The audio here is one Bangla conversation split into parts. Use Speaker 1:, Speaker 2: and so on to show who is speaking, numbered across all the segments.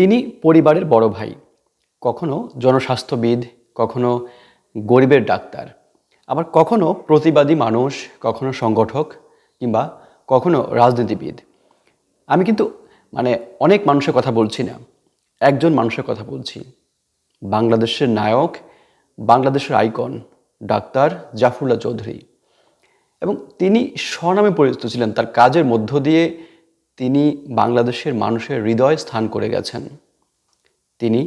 Speaker 1: তিনি পরিবারের বড় ভাই, কখনো জনস্বাস্থ্যবিদ, কখনো গরিবের ডাক্তার, আবার কখনো প্রতিবাদী মানুষ, কখনো সংগঠক কিংবা কখনো রাজনীতিবিদ। আমি কিন্তু অনেক মানুষের কথা বলছি না, একজন মানুষের কথা বলছি। বাংলাদেশের নায়ক, বাংলাদেশের আইকন ডাক্তার জাফরুল্লাহ চৌধুরী। এবং তিনি স্বনামে পরিচিত ছিলেন। তার কাজের মধ্য দিয়ে তিনি বাংলাদেশের মানুষের হৃদয়ে স্থান করে গেছেন। তিনি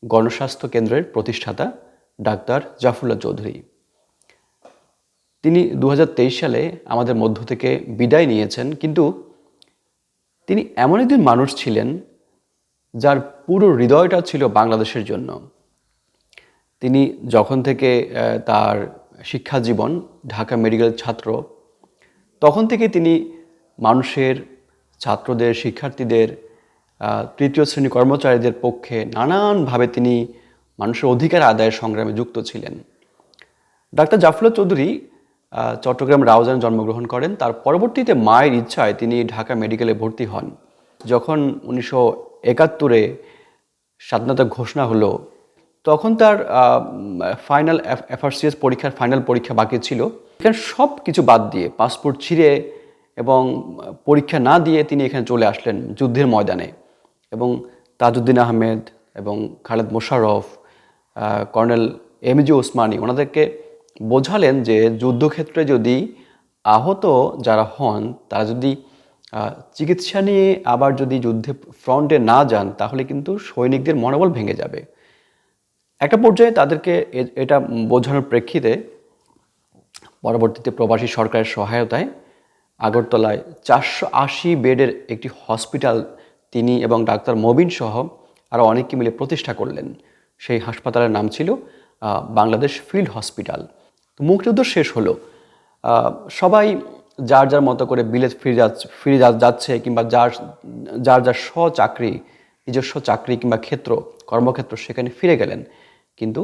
Speaker 1: গণস্বাস্থ্য কেন্দ্রের প্রতিষ্ঠাতা ডাক্তার জাফরুল্লাহ চৌধুরী। তিনি 2023 সালে আমাদের মধ্য থেকে বিদায় নিয়েছেন, কিন্তু তিনি এমন একজন মানুষ ছিলেন যার পুরো হৃদয়টা ছিল বাংলাদেশের জন্য। তিনি যখন থেকে তার শিক্ষা জীবন, ঢাকা মেডিকেল ছাত্র, তখন থেকে তিনি মানুষের, ছাত্রদের, শিক্ষার্থীদের, তৃতীয় শ্রেণী কর্মচারীদের পক্ষে নানানভাবে তিনি মানুষের অধিকার আদায়ের সংগ্রামে যুক্ত ছিলেন। ডাক্তার জাফরুল্লাহ চৌধুরী চট্টগ্রাম রাউজানে জন্মগ্রহণ করেন। তার পরবর্তীতে মায়ের ইচ্ছায় তিনি ঢাকা মেডিকেলে ভর্তি হন। যখন 1971-এ স্বাধীনতা ঘোষণা হলো, তখন তার ফাইনাল FRCS পরীক্ষার ফাইনাল পরীক্ষা বাকি ছিল। এখানে সব কিছু বাদ দিয়ে, পাসপোর্ট ছিঁড়ে এবং পরীক্ষা না দিয়ে তিনি এখানে চলে আসলেন যুদ্ধের ময়দানে। এবং তাজউদ্দিন আহমেদ এবং খালেদ মোশাররফ, কর্নেল এমজি ওসমানী ওনাদেরকে বোঝালেন যে যুদ্ধক্ষেত্রে যদি আহত যারা হন তারা যদি চিকিৎসা নিয়ে আবার যদি যুদ্ধে ফ্রন্টে না যান, তাহলে কিন্তু সৈনিকদের মনোবল ভেঙে যাবে। একটা পর্যায়ে তাদেরকে এটা বোঝানোর প্রেক্ষিতে পরবর্তীতে প্রবাসী সরকারের সহায়তায় আগরতলায় 480 বেডের একটি হসপিটাল তিনি এবং ডাক্তার মবিন সহ আরও অনেকে মিলে প্রতিষ্ঠা করলেন। সেই হাসপাতালের নাম ছিল বাংলাদেশ ফিল্ড হসপিটাল। মুক্তিযুদ্ধ শেষ হলো, সবাই যার যার মতো করে বিলেত ফিরে যাচ্ছে কিংবা যার নিজস্ব চাকরি কিংবা কর্মক্ষেত্র সেখানে ফিরে গেলেন। কিন্তু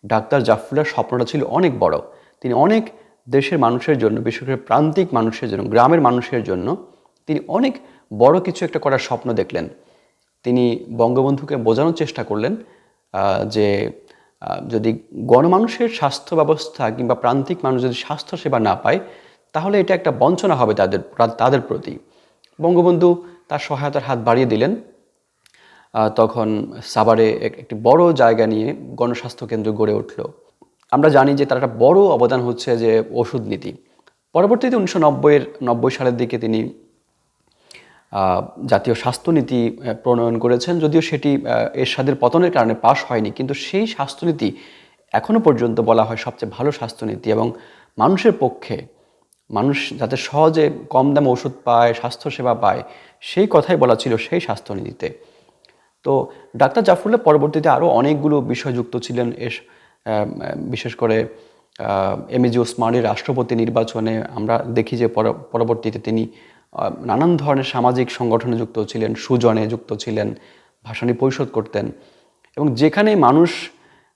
Speaker 1: ডাক্তার জাফরুল্লাহর স্বপ্নটা ছিল অনেক বড়। তিনি অনেক দেশের মানুষের জন্য, বিশেষ করে প্রান্তিক মানুষের জন্য, গ্রামের মানুষের জন্য তিনি অনেক বড় কিছু একটা করার স্বপ্ন দেখলেন। তিনি বঙ্গবন্ধুকে বোঝানোর চেষ্টা করলেন যে যদি গণমানুষের স্বাস্থ্য ব্যবস্থা কিংবা প্রান্তিক মানুষ যদি স্বাস্থ্যসেবা না পায়, তাহলে এটা একটা বঞ্চনা হবে তাদের প্রতি। বঙ্গবন্ধু তার সহায়তার হাত বাড়িয়ে দিলেন। তখন সাভারে একটি বড় জায়গা নিয়ে গণস্বাস্থ্য কেন্দ্র গড়ে উঠল। আমরা জানি যে তার একটা বড় অবদান হচ্ছে যে ওষুধ নীতি। পরবর্তীতে 1990 সালের দিকে তিনি জাতীয় স্বাস্থ্যনীতি প্রণয়ন করেছেন, যদিও সেটি এরশাদের পতনের কারণে পাশ হয়নি, কিন্তু সেই স্বাস্থ্যনীতি এখনও পর্যন্ত বলা হয় সবচেয়ে ভালো স্বাস্থ্যনীতি এবং মানুষের পক্ষে, মানুষ যাতে সহজে কম দামে ওষুধ পায়, স্বাস্থ্যসেবা পায়, সেই কথাই বলা ছিল সেই স্বাস্থ্যনীতিতে। তো ডাক্তার জাফরুল্লাহ পরবর্তীতে আরও অনেকগুলো বিষয় যুক্ত ছিলেন। বিশেষ করে এমজি ওসমানীর রাষ্ট্রপতি নির্বাচনে আমরা দেখি যে পরবর্তীতে তিনি নানান ধরনের সামাজিক সংগঠনে যুক্ত ছিলেন, সুজনে যুক্ত ছিলেন, ভাসানী পরিশোধ করতেন এবং যেখানে মানুষ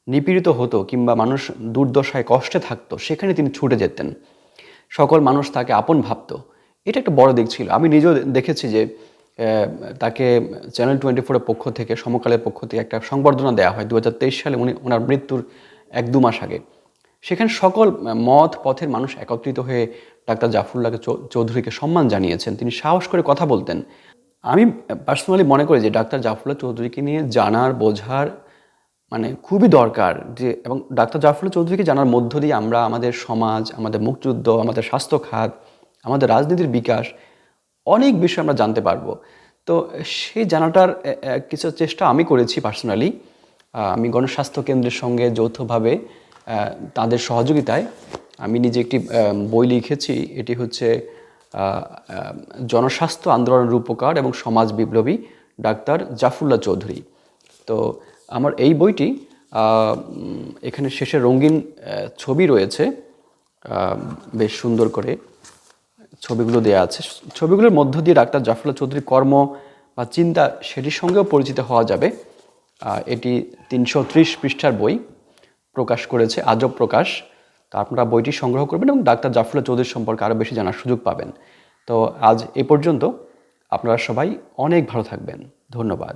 Speaker 1: নিপীড়িত হতো কিংবা মানুষ দুর্দশায় কষ্টে থাকতো সেখানে তিনি ছুটে যেতেন। সকল মানুষ তাকে আপন ভাবত। এটা একটা বড় দিক ছিল। আমি নিজেও দেখেছি যে তাকে চ্যানেল 24-এর পক্ষ থেকে, সমকালের পক্ষ থেকে একটা সংবর্ধনা দেওয়া হয় 2023 সালে ওনার মৃত্যুর 1-2 মাস আগে। সেখানে সকল মত পথের মানুষ একত্রিত হয়ে ডাক্তার জাফরুল্লাহ চৌধুরীকে সম্মান জানিয়েছেন। তিনি সাহস করে কথা বলতেন। আমি পার্সোনালি মনে করি যে ডাক্তার জাফরুল্লাহ চৌধুরীকে নিয়ে জানার, বোঝার খুবই দরকার যে, এবং ডাক্তার জাফরুল্লাহ চৌধুরীকে জানার মধ্য দিয়ে আমরা আমাদের সমাজ, আমাদের মুক্তিযুদ্ধ, আমাদের স্বাস্থ্য খাত, আমাদের রাজনীতির বিকাশ, অনেক বিষয় আমরা জানতে পারবো। তো সেই জানাটার কিছু চেষ্টা আমি করেছি পার্সোনালি। আমি গণস্বাস্থ্য কেন্দ্রের সঙ্গে যৌথভাবে তাদের সহযোগিতায় আমি নিজে একটি বই লিখেছি। এটি হচ্ছে জনস্বাস্থ্য আন্দোলনের রূপকার এবং সমাজ বিপ্লবী ডাক্তার জাফরুল্লাহ চৌধুরী। তো আমার এই বইটি এখানে শেষে রঙিন ছবি রয়েছে, বেশ সুন্দর করে ছবিগুলো দেওয়া আছে। ছবিগুলোর মধ্য দিয়ে ডাক্তার জাফরুল্লাহ চৌধুরীর কর্ম বা চিন্তা সেটির সঙ্গেও পরিচিত হওয়া যাবে। এটি 330 পৃষ্ঠার বই, প্রকাশ করেছে আজব প্রকাশ। তো আপনারা বইটি সংগ্রহ করবেন এবং ডাক্তার জাফরুল্লাহ চৌধুরী সম্পর্কে আরও বেশি জানার সুযোগ পাবেন। তো আজ এ পর্যন্ত। আপনারা সবাই অনেক ভালো থাকবেন। ধন্যবাদ।